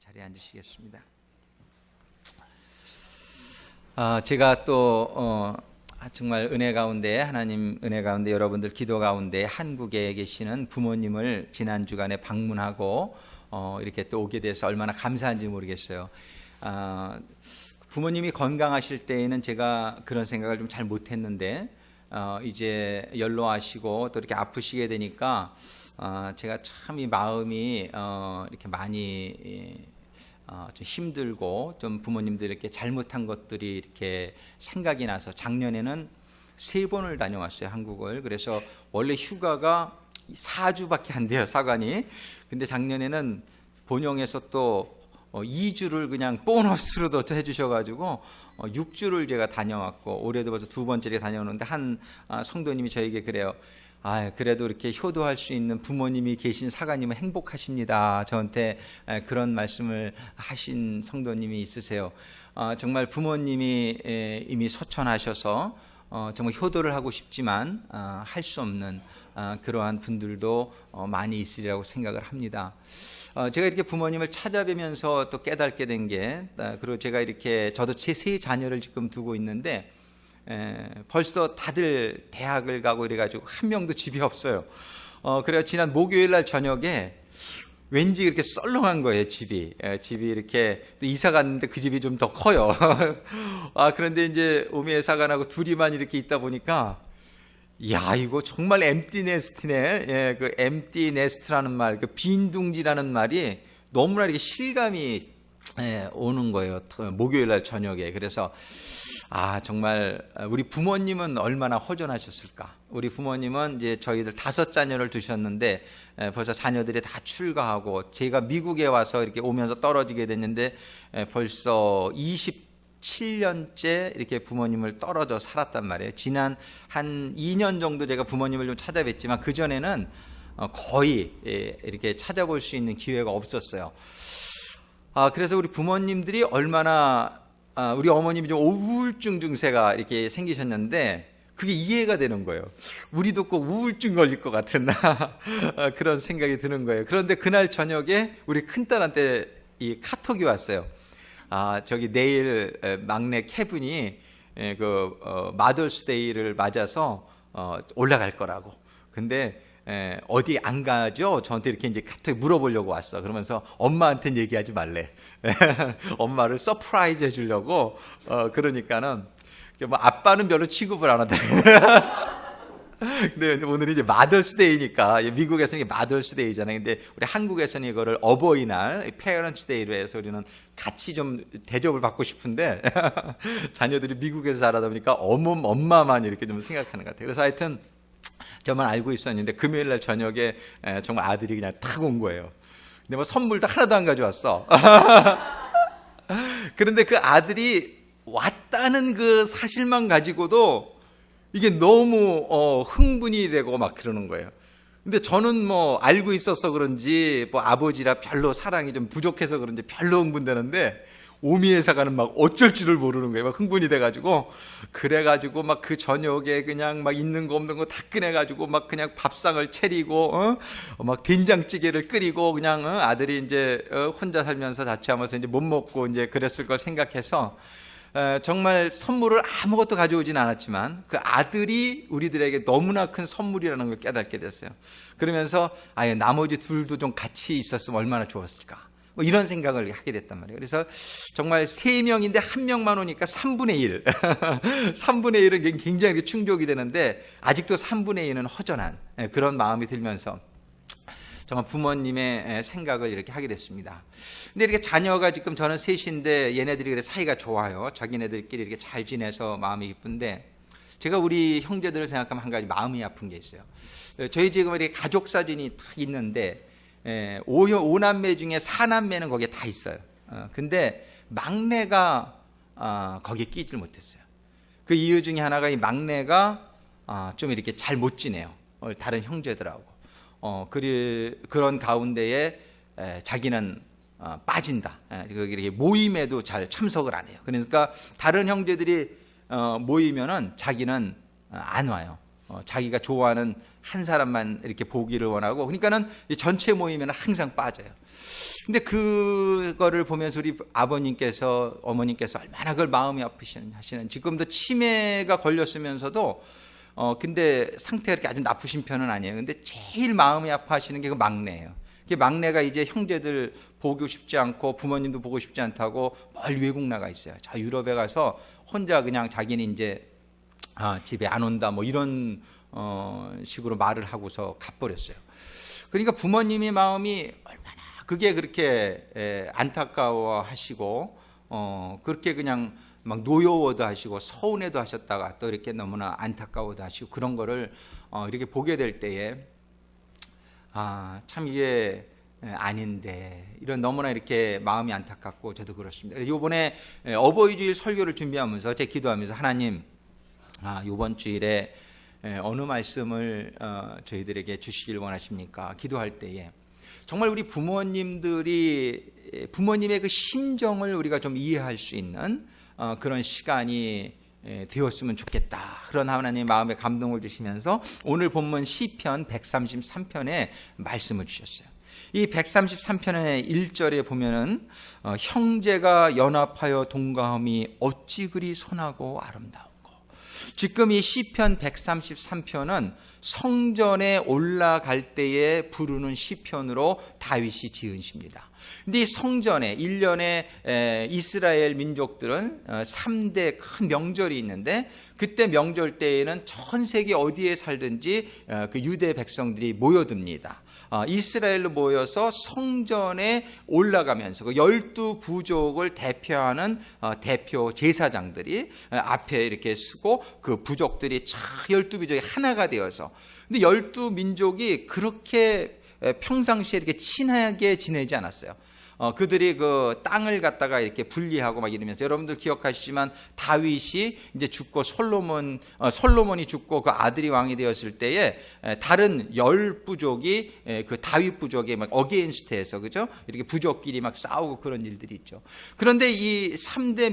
자리에 앉으시겠습니다. 제가 또 정말 은혜 가운데, 하나님 은혜 가운데, 여러분들 기도 가운데 한국에 계시는 부모님을 지난 주간에 방문하고 이렇게 또 오게 돼서 얼마나 감사한지 모르겠어요. 부모님이 건강하실 때에는 제가 그런 생각을 좀 잘 못했는데 이제 연로하시고 또 이렇게 아프시게 되니까 제가 참 이 마음이 이렇게 많이 좀 힘들고 좀 부모님들 이렇게 잘못한 것들이 이렇게 생각이 나서 작년에는 3번을 다녀왔어요, 한국을. 그래서 원래 휴가가 4주밖에 안 돼요, 사관이. 근데 작년에는 본영에서 또 2주를 그냥 보너스로도 해주셔가지고 6주를 제가 다녀왔고, 올해도 벌써 2번째를 다녀오는데 한 성도님이 저에게 그래요. 그래도 이렇게 효도할 수 있는 부모님이 계신 사관님은 행복하십니다. 저한테 그런 말씀을 하신 성도님이 있으세요. 정말 부모님이 이미 소천하셔서 정말 효도를 하고 싶지만 할 수 없는 그러한 분들도 많이 있으리라고 생각을 합니다. 제가 이렇게 부모님을 찾아뵈면서 또 깨닫게 된 게, 그리고 제가 이렇게 저도 제 3자녀를 지금 두고 있는데 벌써 다들 대학을 가고 이래가지고 한 명도 집이 없어요. 그래서 지난 목요일 날 저녁에 왠지 이렇게 썰렁한 거예요, 집이 이렇게. 또 이사 갔는데 그 집이 좀 더 커요. 그런데 이제 오미애 사관하고 둘이만 이렇게 있다 보니까, 야, 이거 정말 엠티 네스트네. 그 엠티 네스트라는 말, 그 빈둥지라는 말이 너무나 이렇게 실감이 오는 거예요, 목요일 날 저녁에. 그래서 정말 우리 부모님은 얼마나 허전하셨을까. 우리 부모님은 이제 저희들 5자녀를 두셨는데 벌써 자녀들이 다 출가하고, 제가 미국에 와서 이렇게 오면서 떨어지게 됐는데 벌써 27년째 이렇게 부모님을 떨어져 살았단 말이에요. 지난 한 2년 정도 제가 부모님을 좀 찾아뵀지만 그전에는 거의 이렇게 찾아볼 수 있는 기회가 없었어요. 그래서 우리 부모님들이 얼마나, 우리 어머님이 좀 우울증 증세가 이렇게 생기셨는데 그게 이해가 되는 거예요. 우리도 꼭 우울증 걸릴 것 같은 그런 생각이 드는 거예요. 그런데 그날 저녁에 우리 큰딸한테 이 카톡이 왔어요. 저기 내일 막내 케빈이 그 마더스데이를 맞아서 올라갈 거라고. 근데 어디 안 가죠? 저한테 이렇게 이제 카톡 물어보려고 왔어. 그러면서 엄마한테는 얘기하지 말래. 엄마를 서프라이즈 해주려고. 그러니까는 뭐 아빠는 별로 취급을 안 한다. 근데 오늘은 이제 마더스데이니까, 미국에서는 이게 마더스데이잖아요. 근데 우리 한국에서는 이거를 어버이날, 페어런츠데이로 해서 우리는 같이 좀 대접을 받고 싶은데 자녀들이 미국에서 자라다 보니까 엄마만 이렇게 좀 생각하는 것 같아요. 그래서 하여튼 저만 알고 있었는데 금요일 날 저녁에 정말 아들이 그냥 탁 온 거예요. 근데 뭐 선물도 하나도 안 가져왔어. 그런데 그 아들이 왔다는 그 사실만 가지고도 이게 너무 흥분이 되고 막 그러는 거예요. 근데 저는 뭐 알고 있어서 그런지, 뭐 아버지라 별로 사랑이 좀 부족해서 그런지 별로 흥분되는데, 오미애 사관은 막 어쩔 줄을 모르는 거예요. 막 흥분이 돼가지고, 그래가지고 막 그 저녁에 그냥 막 있는 거 없는 거 다 꺼내가지고 막 그냥 밥상을 차리고, 막 된장찌개를 끓이고, 그냥 아들이 이제 혼자 살면서 자취하면서 이제 못 먹고 이제 그랬을 걸 생각해서, 정말 선물을 아무것도 가져오진 않았지만 그 아들이 우리들에게 너무나 큰 선물이라는 걸 깨닫게 됐어요. 그러면서 나머지 둘도 좀 같이 있었으면 얼마나 좋았을까, 뭐 이런 생각을 하게 됐단 말이에요. 그래서 정말 3명인데 1명만 오니까 3분의 1 3분의 1은 굉장히 충족이 되는데, 아직도 3분의 1은 허전한 그런 마음이 들면서 정말 부모님의 생각을 이렇게 하게 됐습니다. 근데 이렇게 자녀가 지금 저는 셋인데 얘네들이 그래 사이가 좋아요. 자기네들끼리 이렇게 잘 지내서 마음이 기쁜데, 제가 우리 형제들을 생각하면 한 가지 마음이 아픈 게 있어요. 저희 지금 이렇게 가족 사진이 딱 있는데 5남매 중에 4남매는 거기에 다 있어요. 근데 막내가 거기에 끼질 못했어요. 그 이유 중에 하나가 이 막내가 좀 이렇게 잘 못 지내요, 다른 형제들하고. 그런 가운데에 자기는 빠진다. 이렇게 모임에도 잘 참석을 안 해요. 그러니까 다른 형제들이 모이면은 자기는 안 와요. 자기가 좋아하는 한 사람만 이렇게 보기를 원하고, 그러니까는 전체 모임에는 항상 빠져요. 근데 그거를 보면서 우리 아버님께서 어머님께서 얼마나 그걸 마음이 아프시는, 지금도 치매가 걸렸으면서도 근데 상태가 그렇게 아주 나쁘신 편은 아니에요. 근데 제일 마음이 아파하시는 게 그 막내예요. 그 막내가 이제 형제들 보고 싶지 않고 부모님도 보고 싶지 않다고 멀리 외국 나가 있어요. 저 유럽에 가서 혼자 그냥 자기는 이제 집에 안 온다 뭐 이런 식으로 말을 하고서 가버렸어요. 그러니까 부모님의 마음이 얼마나 그게 그렇게 안타까워하시고 그렇게 그냥 막 노여워도 하시고 서운해도 하셨다가 또 이렇게 너무나 안타까워도 하시고 그런 거를 이렇게 보게 될 때에 참 이게 아닌데 이런 너무나 이렇게 마음이 안타깝고 저도 그렇습니다. 이번에 어버이주일 설교를 준비하면서 제 기도하면서 하나님 이번 주일에 어느 말씀을 저희들에게 주시길 원하십니까? 기도할 때에 정말 우리 부모님의 그 심정을 우리가 좀 이해할 수 있는 그런 시간이 되었으면 좋겠다. 그런 하나님 마음에 감동을 주시면서 오늘 본문 시편 133편에 말씀을 주셨어요. 이 133편의 1절에 보면은 형제가 연합하여 동거함이 어찌 그리 선하고 아름다운 거. 지금 이 시편 133편은 성전에 올라갈 때에 부르는 시편으로 다윗이 지은 시입니다. 근데 이 성전에 1년에 이스라엘 민족들은 3대 큰 명절이 있는데 그때 명절 때에는 전 세계 어디에 살든지 그 유대 백성들이 모여듭니다. 이스라엘로 모여서 성전에 올라가면서 그 12부족을 대표하는 대표 제사장들이 앞에 이렇게 서고 그 부족들이 12부족이 하나가 되어서, 근데 12민족이 그렇게 평상시에 이렇게 친하게 지내지 않았어요. 그들이 그 땅을 갖다가 이렇게 분리하고 막 이러면서, 여러분들 기억하시지만 다윗이 이제 죽고 솔로몬이 죽고 그 아들이 왕이 되었을 때에 다른 10부족이 그 다윗 부족에 막 어게인스트해서, 그죠? 이렇게 부족끼리 막 싸우고 그런 일들이 있죠. 그런데 이 3대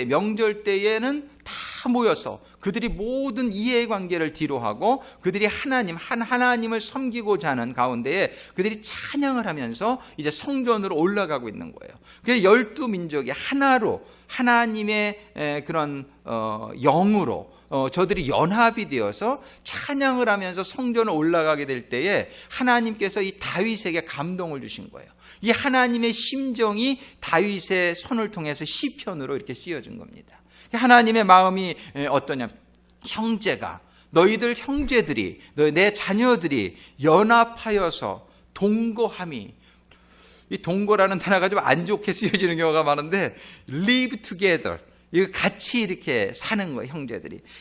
명절 때에는 다 모여서 그들이 모든 이해관계를 뒤로하고 그들이 하나님을 섬기고자 하는 가운데에 그들이 찬양을 하면서 이제 성전으로 올라가고 있는 거예요. 그래서 12민족이 하나로 하나님의 그런 영으로 저들이 연합이 되어서 찬양을 하면서 성전을 올라가게 될 때에 하나님께서 이 다윗에게 감동을 주신 거예요. 이 하나님의 심정이 다윗의 손을 통해서 시편으로 이렇게 씌워진 겁니다. 하나님의 마음이 어떠냐? 너희들 형제들이, 내 자녀들이 연합하여서 동거함이, 이 동거라는 단어가 좀 안 좋게 쓰여지는 경우가 많은데 live together, 이거 같이 이렇게 사는 거예요.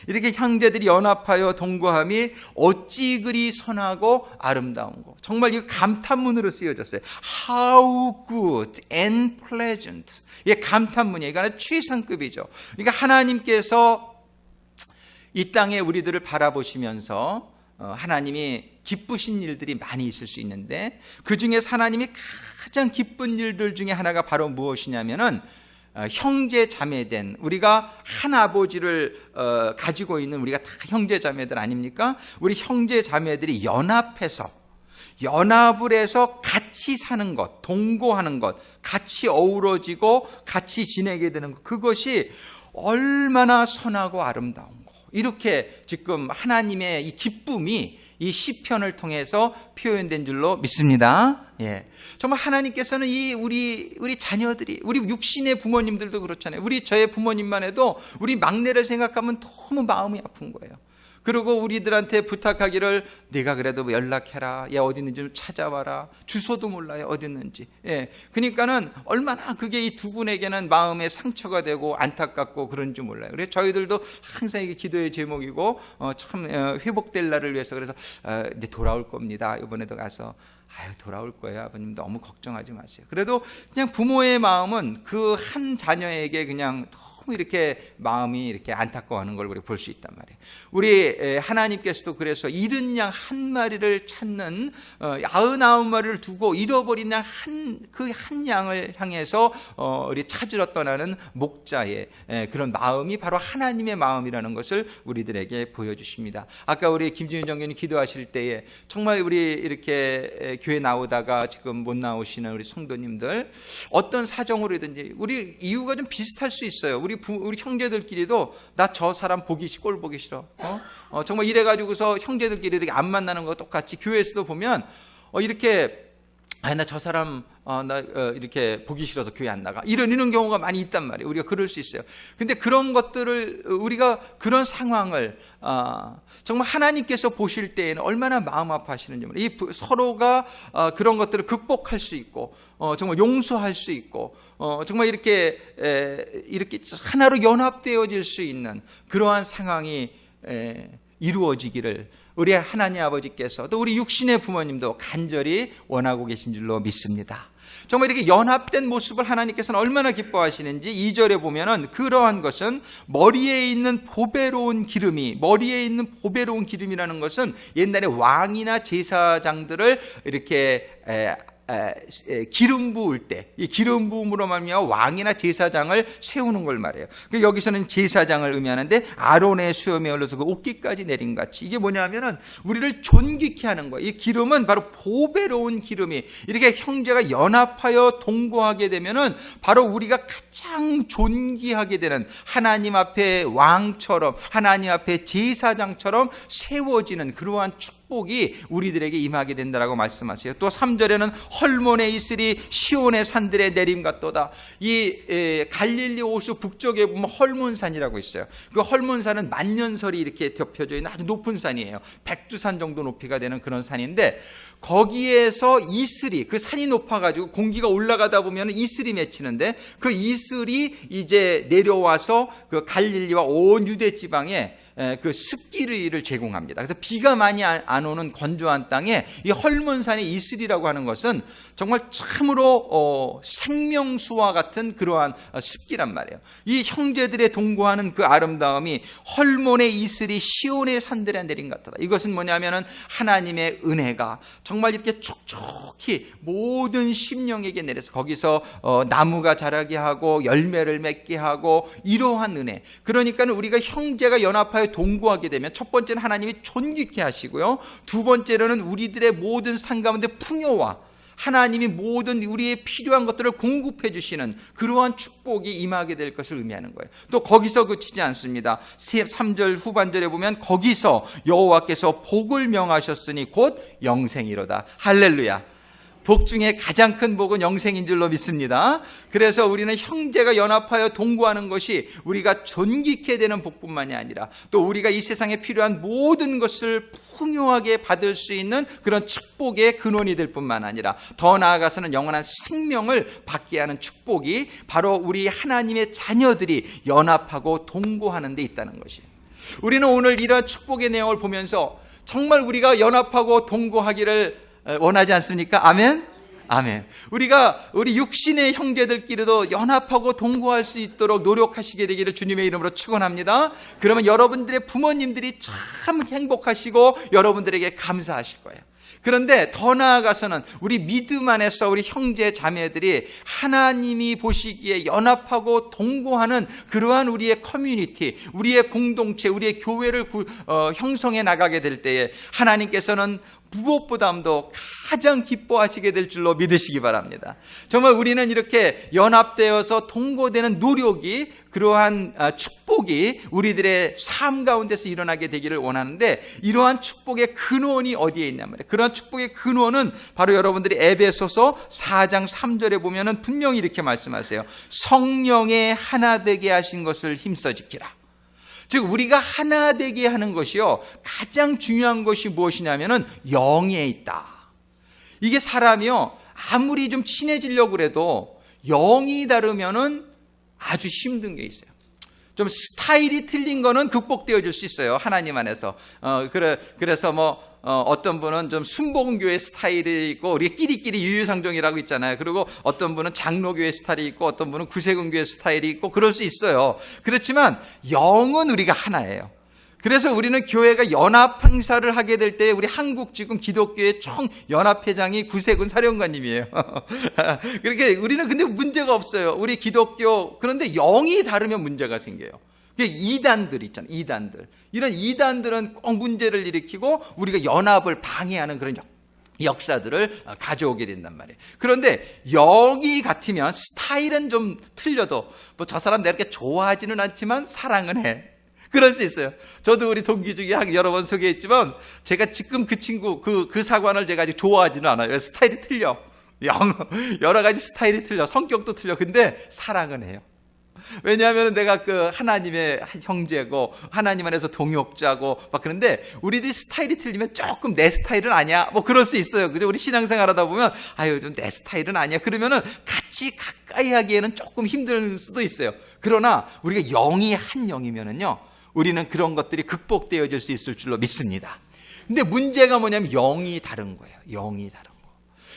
이렇게 형제들이 연합하여 동거함이 어찌 그리 선하고 아름다운 거. 정말 이거 감탄문으로 쓰여졌어요. How good and pleasant. 이게 감탄문이에요. 이거는 최상급이죠. 그러니까 하나님께서 이 땅에 우리들을 바라보시면서 하나님이 기쁘신 일들이 많이 있을 수 있는데 그 중에서 하나님이 가장 기쁜 일들 중에 하나가 바로 무엇이냐면은 형제 자매된, 우리가 한 아버지를 가지고 있는 우리가 다 형제 자매들 아닙니까? 우리 형제 자매들이 연합을 해서 같이 사는 것, 동거하는 것, 같이 어우러지고 같이 지내게 되는 것, 그것이 얼마나 선하고 아름다운 것. 이렇게 지금 하나님의 이 기쁨이 이 시편을 통해서 표현된 줄로 믿습니다. 예. 정말 하나님께서는 우리 자녀들이, 우리 육신의 부모님들도 그렇잖아요. 저의 부모님만 해도 우리 막내를 생각하면 너무 마음이 아픈 거예요. 그리고 우리들한테 부탁하기를 네가 그래도 연락해라. 얘 어디 있는지 좀 찾아와라. 주소도 몰라요. 어디 있는지. 예. 그러니까는 얼마나 그게 이 두 분에게는 마음에 상처가 되고 안타깝고 그런지 몰라요. 그래서 저희들도 항상 이게 기도의 제목이고 참 회복될 날을 위해서 그래서 이제 돌아올 겁니다. 이번에도 가서 돌아올 거예요. 아버님 너무 걱정하지 마세요. 그래도 그냥 부모의 마음은 그 한 자녀에게 그냥 너무 이렇게 마음이 이렇게 안타까워하는 걸 우리 볼 수 있단 말이에요. 우리 하나님께서도 그래서 잃은 양 한 마리를 찾는 99마리를 두고 잃어버린 양 그 한 양을 향해서 우리 찾으러 떠나는 목자의 그런 마음이 바로 하나님의 마음이라는 것을 우리들에게 보여주십니다. 아까 우리 김진윤 장로님 기도하실 때에 정말 우리 이렇게 교회 나오다가 지금 못 나오시는 우리 성도님들 어떤 사정으로든지 우리 이유가 좀 비슷할 수 있어요. 우리 형제들끼리도 나 저 사람 꼴 보기 싫어. 정말 이래가지고서 형제들끼리 되게 안 만나는 거 똑같이 교회에서도 보면 이렇게 나 저 사람 이렇게 보기 싫어서 교회 안 나가 이런 경우가 많이 있단 말이에요. 우리가 그럴 수 있어요. 근데 그런 것들을 우리가 그런 상황을 정말 하나님께서 보실 때에는 얼마나 마음 아파하시는지 이 서로가 그런 것들을 극복할 수 있고 정말 용서할 수 있고 정말 이렇게 하나로 연합되어질 수 있는 그러한 상황이 이루어지기를 우리 하나님 아버지께서 또 우리 육신의 부모님도 간절히 원하고 계신 줄로 믿습니다. 정말 이렇게 연합된 모습을 하나님께서는 얼마나 기뻐하시는지 2절에 보면은 그러한 것은 머리에 있는 보배로운 기름이라는 것은 옛날에 왕이나 제사장들을 이렇게 기름 부을 때 이 기름 부음으로 말미암아 왕이나 제사장을 세우는 걸 말해요. 여기서는 제사장을 의미하는데 아론의 수염에 흘러서 그 옷깃까지 내린 같이 이게 뭐냐면은 우리를 존귀케 하는 거예요. 이 기름은 바로 보배로운 기름이 이렇게 형제가 연합하여 동거하게 되면은 바로 우리가 가장 존귀하게 되는 하나님 앞에 왕처럼 하나님 앞에 제사장처럼 세워지는 그러한 축복이 우리들에게 임하게 된다라고 말씀하세요. 또 3절에는 헐몬에 있으리 시온의 산들의 내림 같도다. 이 갈릴리 호수 북쪽에 보면 헐몬산이라고 있어요. 그 헐몬산은 만년설이 이렇게 덮여져 있는 아주 높은 산이에요. 백두산 정도 높이가 되는 그런 산인데 거기에서 이슬이 그 산이 높아가지고 공기가 올라가다 보면 이슬이 맺히는데 그 이슬이 이제 내려와서 그 갈릴리와 온 유대 지방에 그 습기를 제공합니다. 그래서 비가 많이 안 오는 건조한 땅에 이 헐몬산의 이슬이라고 하는 것은 정말 참으로 생명수와 같은 그러한 습기란 말이에요. 이 형제들의 동거하는 그 아름다움이 헐몬의 이슬이 시온의 산들에 내린 것 같다. 이것은 뭐냐면은 하나님의 은혜가 정말 이렇게 촉촉히 모든 심령에게 내려서 거기서 나무가 자라게 하고 열매를 맺게 하고 이러한 은혜. 그러니까는 우리가 형제가 연합하여 동거하게 되면 첫 번째는 하나님이 존귀케 하시고요. 두 번째로는 우리들의 모든 삶 가운데 풍요와 하나님이 모든 우리의 필요한 것들을 공급해 주시는 그러한 축복이 임하게 될 것을 의미하는 거예요. 또 거기서 그치지 않습니다. 3절 후반절에 보면 거기서 여호와께서 복을 명하셨으니 곧 영생이로다. 할렐루야. 복 중에 가장 큰 복은 영생인 줄로 믿습니다. 그래서 우리는 형제가 연합하여 동거하는 것이 우리가 존귀케 되는 복뿐만이 아니라 또 우리가 이 세상에 필요한 모든 것을 풍요하게 받을 수 있는 그런 축복의 근원이 될 뿐만 아니라 더 나아가서는 영원한 생명을 받게 하는 축복이 바로 우리 하나님의 자녀들이 연합하고 동거하는 데 있다는 것이에요. 우리는 오늘 이러한 축복의 내용을 보면서 정말 우리가 연합하고 동거하기를 원하지 않습니까? 아멘? 아멘. 우리 육신의 형제들끼리도 연합하고 동거할 수 있도록 노력하시게 되기를 주님의 이름으로 축원합니다. 그러면 여러분들의 부모님들이 참 행복하시고 여러분들에게 감사하실 거예요. 그런데 더 나아가서는 우리 믿음 안에서 우리 형제 자매들이 하나님이 보시기에 연합하고 동거하는 그러한 우리의 커뮤니티, 우리의 공동체, 우리의 교회를 형성해 나가게 될 때에 하나님께서는 무엇보다도 가장 기뻐하시게 될 줄로 믿으시기 바랍니다. 정말 우리는 이렇게 연합되어서 동거되는 노력이 그러한 축복이 우리들의 삶 가운데서 일어나게 되기를 원하는데 이러한 축복의 근원이 어디에 있냐 말이에요. 그러한 축복의 근원은 바로 여러분들이 에베소서 4장 3절에 보면은 분명히 이렇게 말씀하세요. 성령의 하나 되게 하신 것을 힘써 지키라. 즉 우리가 하나 되게 하는 것이요 가장 중요한 것이 무엇이냐면은 영에 있다. 이게 사람이요 아무리 좀 친해지려고 그래도 영이 다르면은 아주 힘든 게 있어요. 좀 스타일이 틀린 거는 극복되어질 수 있어요. 하나님 안에서. 그래서 어떤 분은 좀 순복음교회 스타일이 있고, 우리 끼리끼리 유유상종이라고 있잖아요. 그리고 어떤 분은 장로교회 스타일이 있고, 어떤 분은 구세군교회 스타일이 있고, 그럴 수 있어요. 그렇지만 영은 우리가 하나예요. 그래서 우리는 교회가 연합 행사를 하게 될 때 우리 한국 지금 기독교의 총 연합회장이 구세군 사령관님이에요. 그렇게 우리는 근데 문제가 없어요. 우리 기독교. 그런데 영이 다르면 문제가 생겨요. 이단들 있잖아요. 이단들. 이런 이단들은 꼭 문제를 일으키고 우리가 연합을 방해하는 그런 역사들을 가져오게 된단 말이에요. 그런데 영이 같으면 스타일은 좀 틀려도 저 사람 내가 이렇게 좋아하지는 않지만 사랑은 해. 그럴 수 있어요. 저도 우리 동기 중에 여러 번 소개했지만 제가 지금 그 친구 그 사관을 제가 아직 좋아하지는 않아요. 스타일이 틀려. 여러 가지 스타일이 틀려. 성격도 틀려. 근데 사랑은 해요. 왜냐하면 내가 그 하나님의 형제고 하나님 안에서 동역자고 막 그런데 우리들이 스타일이 틀리면 조금 내 스타일은 아니야. 그럴 수 있어요. 그죠? 우리 신앙생활 하다 보면 좀 내 스타일은 아니야. 그러면은 같이 가까이 하기에는 조금 힘들 수도 있어요. 그러나 우리가 영이 한 영이면은요. 우리는 그런 것들이 극복되어질 수 있을 줄로 믿습니다. 근데 문제가 뭐냐면 영이 다른 거예요. 영이 다른 거.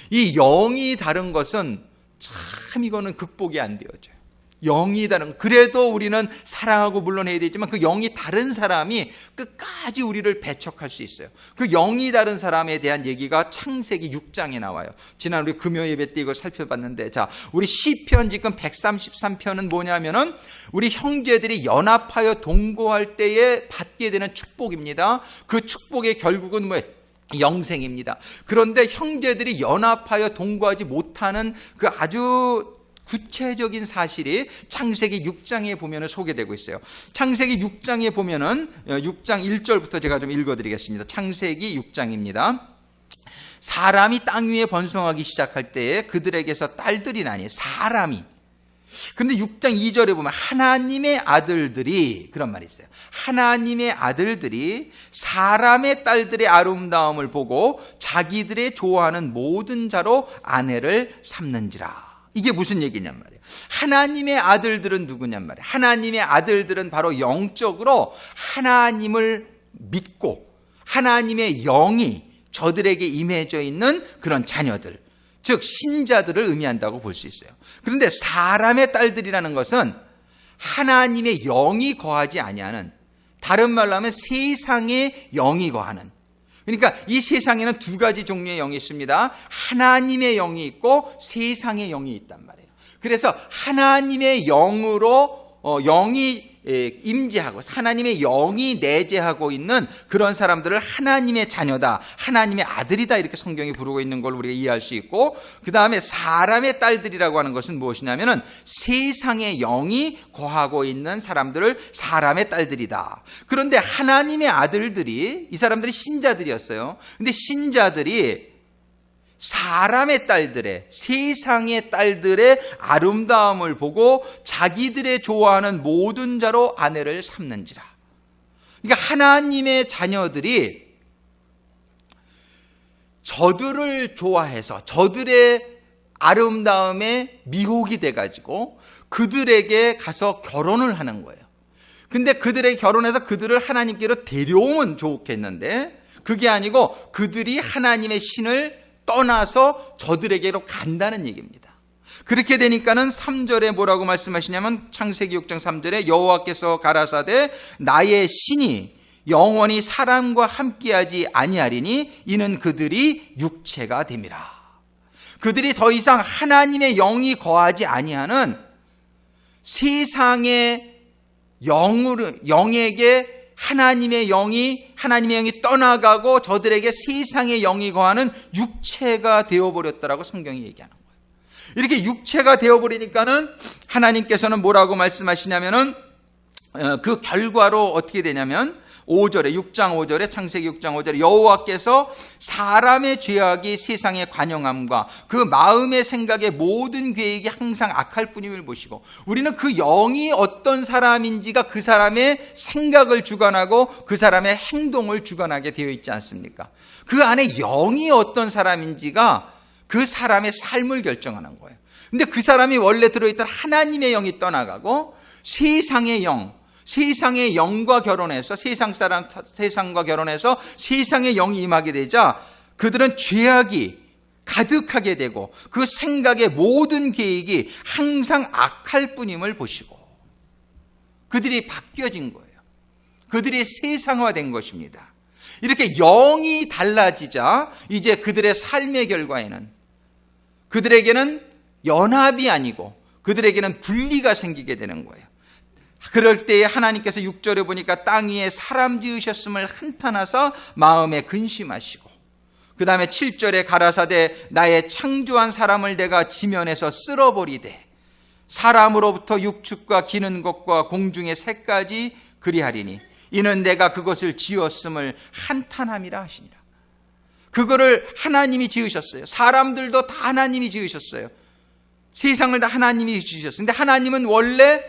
이 영이 다른 것은 참 이거는 극복이 안 되어져요. 영이 다른, 그래도 우리는 사랑하고 물론 해야 되지만 그 영이 다른 사람이 끝까지 우리를 배척할 수 있어요. 그 영이 다른 사람에 대한 얘기가 창세기 6장에 나와요. 지난 우리 금요 예배 때 이걸 살펴봤는데, 자, 우리 시편 지금 133편은 뭐냐면은 우리 형제들이 연합하여 동거할 때에 받게 되는 축복입니다. 그 축복의 결국은 뭐예요? 영생입니다. 그런데 형제들이 연합하여 동거하지 못하는 그 아주 구체적인 사실이 창세기 6장에 보면 소개되고 있어요. 창세기 6장에 보면은 6장 1절부터 제가 좀 읽어드리겠습니다. 창세기 6장입니다. 사람이 땅 위에 번성하기 시작할 때에 그들에게서 딸들이 나니 사람이. 그런데 6장 2절에 보면 하나님의 아들들이 그런 말이 있어요. 하나님의 아들들이 사람의 딸들의 아름다움을 보고 자기들의 좋아하는 모든 자로 아내를 삼는지라. 이게 무슨 얘기냔 말이에요. 하나님의 아들들은 누구냔 말이에요. 하나님의 아들들은 바로 영적으로 하나님을 믿고 하나님의 영이 저들에게 임해져 있는 그런 자녀들, 즉 신자들을 의미한다고 볼 수 있어요. 그런데 사람의 딸들이라는 것은 하나님의 영이 거하지 아니하는, 다른 말로 하면 세상의 영이 거하는, 그러니까 이 세상에는 두 가지 종류의 영이 있습니다. 하나님의 영이 있고 세상의 영이 있단 말이에요. 그래서 하나님의 영으로 영이 임재하고 하나님의 영이 내재하고 있는 그런 사람들을 하나님의 자녀다, 하나님의 아들이다, 이렇게 성경이 부르고 있는 걸 우리가 이해할 수 있고, 그 다음에 사람의 딸들이라고 하는 것은 무엇이냐면은 세상의 영이 거하고 있는 사람들을 사람의 딸들이다. 그런데 하나님의 아들들이, 이 사람들이 신자들이었어요. 근데 신자들이 사람의 딸들의, 세상의 딸들의 아름다움을 보고 자기들의 좋아하는 모든 자로 아내를 삼는지라. 그러니까 하나님의 자녀들이 저들을 좋아해서 저들의 아름다움에 미혹이 돼가지고 그들에게 가서 결혼을 하는 거예요. 근데 그들에게 결혼해서 그들을 하나님께로 데려오면 좋겠는데 그게 아니고 그들이 하나님의 신을 떠나서 저들에게로 간다는 얘기입니다. 그렇게 되니까는 3절에 뭐라고 말씀하시냐면 창세기 6장 3절에 여호와께서 가라사대 나의 신이 영원히 사람과 함께하지 아니하리니 이는 그들이 육체가 됨이라. 그들이 더 이상 하나님의 영이 거하지 아니하는 세상의 영에게 하나님의 영이 떠나가고 저들에게 세상의 영이 거하는 육체가 되어버렸다라고 성경이 얘기하는 거예요. 이렇게 육체가 되어버리니까는 하나님께서는 뭐라고 말씀하시냐면은 그 결과로 어떻게 되냐면 5절에 6장 5절에 창세기 6장 5절에 여호와께서 사람의 죄악이 세상에 관영함과 그 마음의 생각의 모든 계획이 항상 악할 뿐임을 보시고, 우리는 그 영이 어떤 사람인지가 그 사람의 생각을 주관하고 그 사람의 행동을 주관하게 되어 있지 않습니까? 그 안에 영이 어떤 사람인지가 그 사람의 삶을 결정하는 거예요. 근데 그 사람이 원래 들어있던 하나님의 영이 떠나가고 세상의 영, 세상의 영과 결혼해서 세상과 결혼해서 세상의 영이 임하게 되자 그들은 죄악이 가득하게 되고 그 생각의 모든 계획이 항상 악할 뿐임을 보시고 그들이 바뀌어진 거예요. 그들이 세상화된 것입니다. 이렇게 영이 달라지자 이제 그들의 삶의 결과에는 그들에게는 연합이 아니고 그들에게는 분리가 생기게 되는 거예요. 그럴 때에 하나님께서 6절에 보니까 땅 위에 사람 지으셨음을 한탄하사 마음에 근심하시고, 그 다음에 7절에 가라사대 나의 창조한 사람을 내가 지면에서 쓸어버리되 사람으로부터 육축과 기는 것과 공중의 새까지 그리하리니 이는 내가 그것을 지었음을 한탄함이라 하시니라. 그거를 하나님이 지으셨어요. 사람들도 다 하나님이 지으셨어요. 세상을 다 하나님이 지으셨어요. 근데 하나님은 원래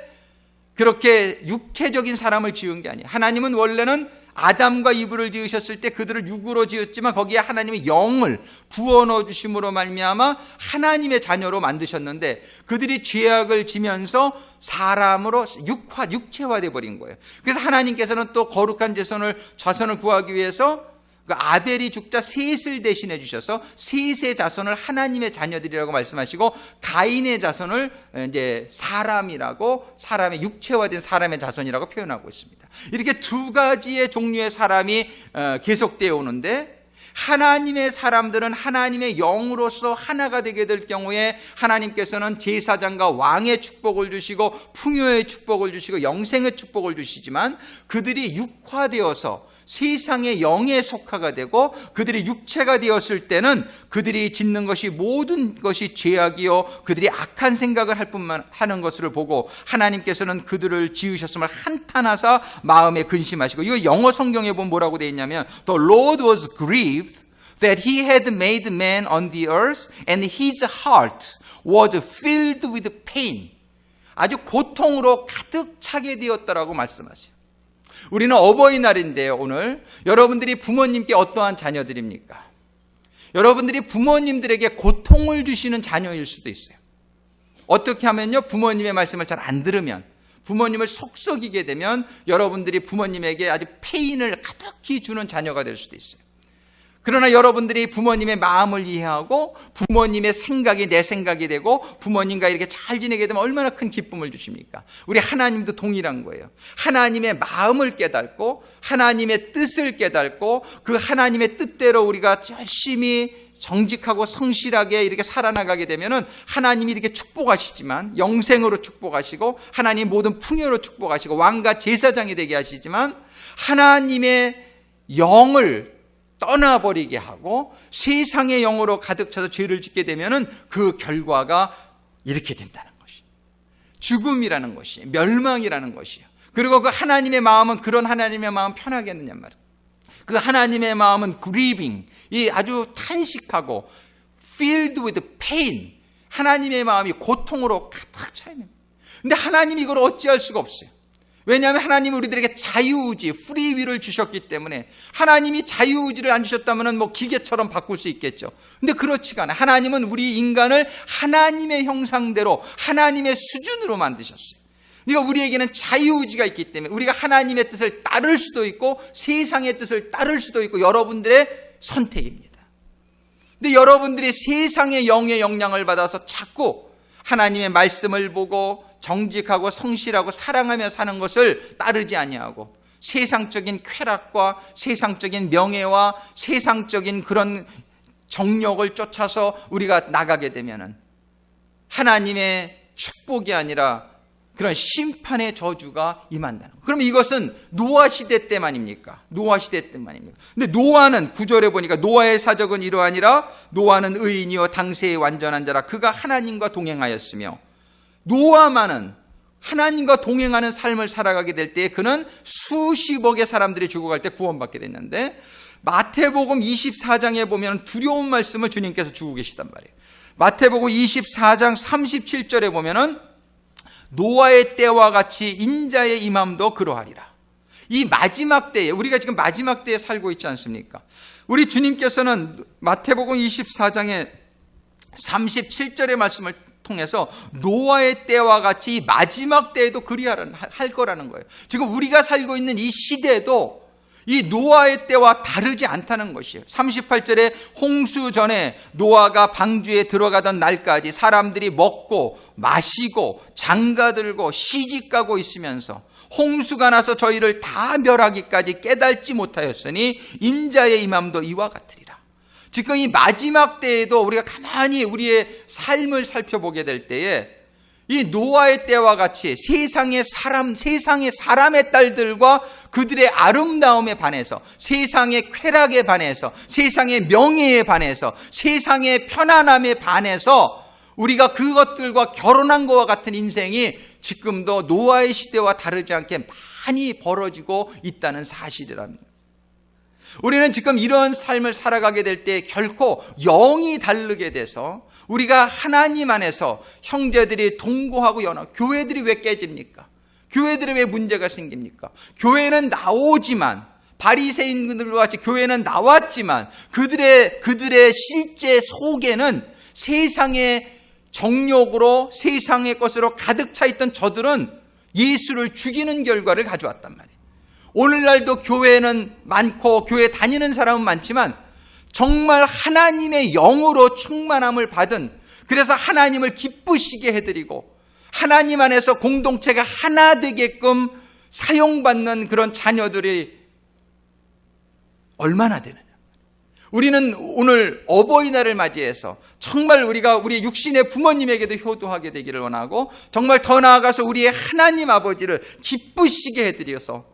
그렇게 육체적인 사람을 지은 게 아니에요. 하나님은 원래는 아담과 이브를 지으셨을 때 그들을 육으로 지었지만 거기에 하나님의 영을 부어넣어 주심으로 말미암아 하나님의 자녀로 만드셨는데 그들이 죄악을 지면서 사람으로 육체화돼 버린 거예요. 그래서 하나님께서는 또 거룩한 자손을 구하기 위해서 그 아벨이 죽자 셋을 대신해 주셔서 셋의 자손을 하나님의 자녀들이라고 말씀하시고 가인의 자손을 이제 사람이라고, 사람의 육체화된 사람의 자손이라고 표현하고 있습니다. 이렇게 두 가지의 종류의 사람이 계속되어 오는데 하나님의 사람들은 하나님의 영으로서 하나가 되게 될 경우에 하나님께서는 제사장과 왕의 축복을 주시고 풍요의 축복을 주시고 영생의 축복을 주시지만 그들이 육화되어서 세상의 영에 속하가 되고 그들이 육체가 되었을 때는 그들이 짓는 것이 모든 것이 죄악이요 그들이 악한 생각을 할 뿐만 하는 것을 보고 하나님께서는 그들을 지으셨음을 한탄하사 마음에 근심하시고, 이거 영어 성경에 보면 뭐라고 되어 있냐면 The Lord was grieved that he had made man on the earth and his heart was filled with pain. 아주 고통으로 가득 차게 되었다라고 말씀하세요. 우리는 어버이날인데요. 오늘 여러분들이 부모님께 어떠한 자녀들입니까? 여러분들이 부모님들에게 고통을 주시는 자녀일 수도 있어요. 어떻게 하면요, 부모님의 말씀을 잘 안 들으면, 부모님을 속썩이게 되면 여러분들이 부모님에게 아주 페인을 가득히 주는 자녀가 될 수도 있어요. 그러나 여러분들이 부모님의 마음을 이해하고 부모님의 생각이 내 생각이 되고 부모님과 이렇게 잘 지내게 되면 얼마나 큰 기쁨을 주십니까? 우리 하나님도 동일한 거예요. 하나님의 마음을 깨닫고 하나님의 뜻을 깨닫고 그 하나님의 뜻대로 우리가 열심히 정직하고 성실하게 이렇게 살아나가게 되면은 하나님이 이렇게 축복하시지만, 영생으로 축복하시고 하나님 모든 풍요로 축복하시고 왕과 제사장이 되게 하시지만, 하나님의 영을 떠나버리게 하고 세상의 영으로 가득 차서 죄를 짓게 되면은 그 결과가 이렇게 된다는 것이, 죽음이라는 것이, 멸망이라는 것이요. 그리고 그 하나님의 마음은, 그런 하나님의 마음 편하겠느냐 말이에요. 그 하나님의 마음은 grieving, 이 아주 탄식하고 filled with pain, 하나님의 마음이 고통으로 가득 차 있는 거예요. 근데 하나님이 이걸 어찌할 수가 없어요. 왜냐하면 하나님이 우리들에게 자유의지, 프리윌을 주셨기 때문에. 하나님이 자유의지를 안 주셨다면 뭐 기계처럼 바꿀 수 있겠죠. 근데 그렇지가 않아요. 하나님은 우리 인간을 하나님의 형상대로 하나님의 수준으로 만드셨어요. 그러니까 우리에게는 자유의지가 있기 때문에 우리가 하나님의 뜻을 따를 수도 있고 세상의 뜻을 따를 수도 있고 여러분들의 선택입니다. 근데 여러분들이 세상의 영의 영향을 받아서 자꾸 하나님의 말씀을 보고 정직하고 성실하고 사랑하며 사는 것을 따르지 아니하고 세상적인 쾌락과 세상적인 명예와 세상적인 그런 정욕을 쫓아서 우리가 나가게 되면은 하나님의 축복이 아니라 그런 심판의 저주가 임한다는 거예요. 그럼 이것은 노아 시대 때만입니까? 노아 시대 때만입니까? 근데 노아는 9절에 보니까 노아의 사적은 이러하니라. 노아는 의인이요 당세의 완전한 자라. 그가 하나님과 동행하였으며, 노아만은 하나님과 동행하는 삶을 살아가게 될 때 그는 수십억의 사람들이 죽어갈 때 구원받게 됐는데, 마태복음 24장에 보면 두려운 말씀을 주님께서 주고 계시단 말이에요. 마태복음 24장 37절에 보면은 노아의 때와 같이 인자의 임함도 그러하리라. 이 마지막 때에, 우리가 지금 마지막 때에 살고 있지 않습니까? 우리 주님께서는 마태복음 24장에 37절의 말씀을 통해서 노아의 때와 같이 마지막 때에도 할 거라는 거예요. 지금 우리가 살고 있는 이 시대도 이 노아의 때와 다르지 않다는 것이에요. 38절에 홍수 전에 노아가 방주에 들어가던 날까지 사람들이 먹고 마시고 장가들고 시집가고 있으면서 홍수가 나서 저희를 다 멸하기까지 깨닫지 못하였으니 인자의 임함도 이와 같으리라. 지금 이 마지막 때에도 우리가 가만히 우리의 삶을 살펴보게 될 때에 이 노아의 때와 같이 세상의 사람의 딸들과 그들의 아름다움에 반해서, 세상의 쾌락에 반해서, 세상의 명예에 반해서, 세상의 편안함에 반해서 우리가 그것들과 결혼한 것과 같은 인생이 지금도 노아의 시대와 다르지 않게 많이 벌어지고 있다는 사실이랍니다. 우리는 지금 이런 삶을 살아가게 될 때 결코 영이 다르게 돼서 우리가 하나님 안에서 형제들이 동거하고 연합, 교회들이 왜 깨집니까? 교회들이 왜 문제가 생깁니까? 교회는 나오지만, 바리새인들과 같이 교회는 나왔지만 그들의 실제 속에는 세상의 정욕으로, 세상의 것으로 가득 차 있던 저들은 예수를 죽이는 결과를 가져왔단 말이에요. 오늘날도 교회는 많고 교회 다니는 사람은 많지만 정말 하나님의 영으로 충만함을 받은, 그래서 하나님을 기쁘시게 해드리고 하나님 안에서 공동체가 하나 되게끔 사용받는 그런 자녀들이 얼마나 되느냐. 우리는 오늘 어버이날을 맞이해서 정말 우리가 우리 육신의 부모님에게도 효도하게 되기를 원하고, 정말 더 나아가서 우리의 하나님 아버지를 기쁘시게 해드려서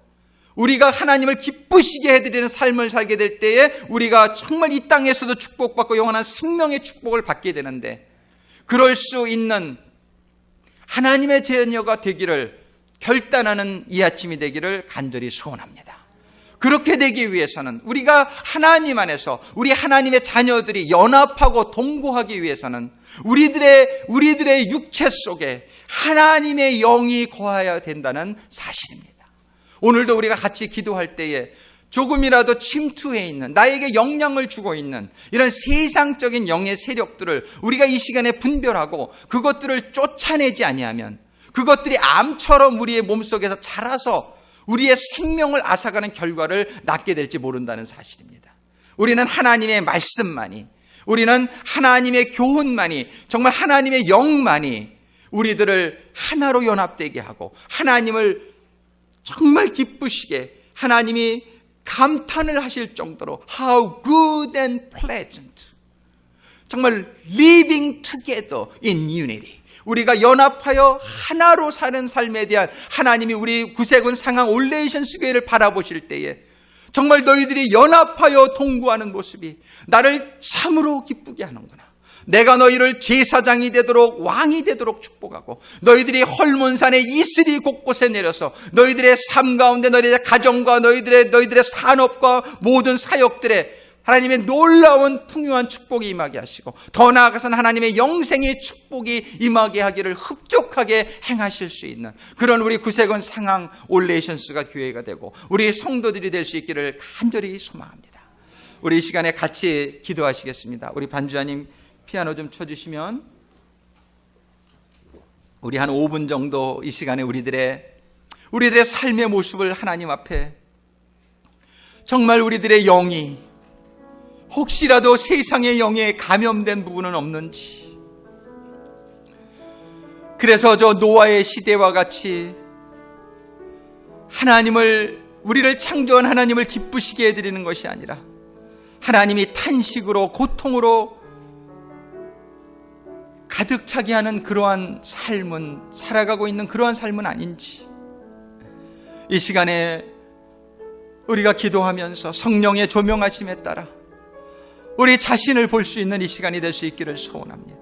우리가 하나님을 기쁘시게 해드리는 삶을 살게 될 때에 우리가 정말 이 땅에서도 축복받고 영원한 생명의 축복을 받게 되는데, 그럴 수 있는 하나님의 자녀가 되기를 결단하는 이 아침이 되기를 간절히 소원합니다. 그렇게 되기 위해서는, 우리가 하나님 안에서 우리 하나님의 자녀들이 연합하고 동거하기 위해서는 우리들의 육체 속에 하나님의 영이 거하여야 된다는 사실입니다. 오늘도 우리가 같이 기도할 때에 조금이라도 침투해 있는, 나에게 영향을 주고 있는 이런 세상적인 영의 세력들을 우리가 이 시간에 분별하고 그것들을 쫓아내지 아니하면 그것들이 암처럼 우리의 몸속에서 자라서 우리의 생명을 앗아가는 결과를 낳게 될지 모른다는 사실입니다. 우리는 하나님의 말씀만이, 우리는 하나님의 교훈만이, 정말 하나님의 영만이 우리들을 하나로 연합되게 하고 하나님을 정말 기쁘시게, 하나님이 감탄을 하실 정도로 How good and pleasant, 정말 living together in unity, 우리가 연합하여 하나로 사는 삶에 대한 하나님이 우리 구세군 상황 올레이션스 교회를 바라보실 때에 정말 너희들이 연합하여 동거하는 모습이 나를 참으로 기쁘게 하는구나. 내가 너희를 제사장이 되도록, 왕이 되도록 축복하고 너희들이 헐몬산의 이슬이 곳곳에 내려서 너희들의 삶 가운데, 너희들의 가정과 너희들의 산업과 모든 사역들에 하나님의 놀라운 풍요한 축복이 임하게 하시고, 더 나아가서는 하나님의 영생의 축복이 임하게 하기를 흡족하게 행하실 수 있는 그런 우리 구세군 상황 올레이션스가 교회가 되고 우리 성도들이 될 수 있기를 간절히 소망합니다. 우리 이 시간에 같이 기도하시겠습니다. 우리 반주자님 피아노 좀 쳐주시면 우리 한 5분 정도 이 시간에 우리들의 삶의 모습을 하나님 앞에, 정말 우리들의 영이 혹시라도 세상의 영에 감염된 부분은 없는지, 그래서 저 노아의 시대와 같이 우리를 창조한 하나님을 기쁘시게 해드리는 것이 아니라 하나님이 탄식으로, 고통으로 가득 차게 하는 그러한 삶은, 살아가고 있는 그러한 삶은 아닌지, 이 시간에 우리가 기도하면서 성령의 조명하심에 따라 우리 자신을 볼 수 있는 이 시간이 될 수 있기를 소원합니다.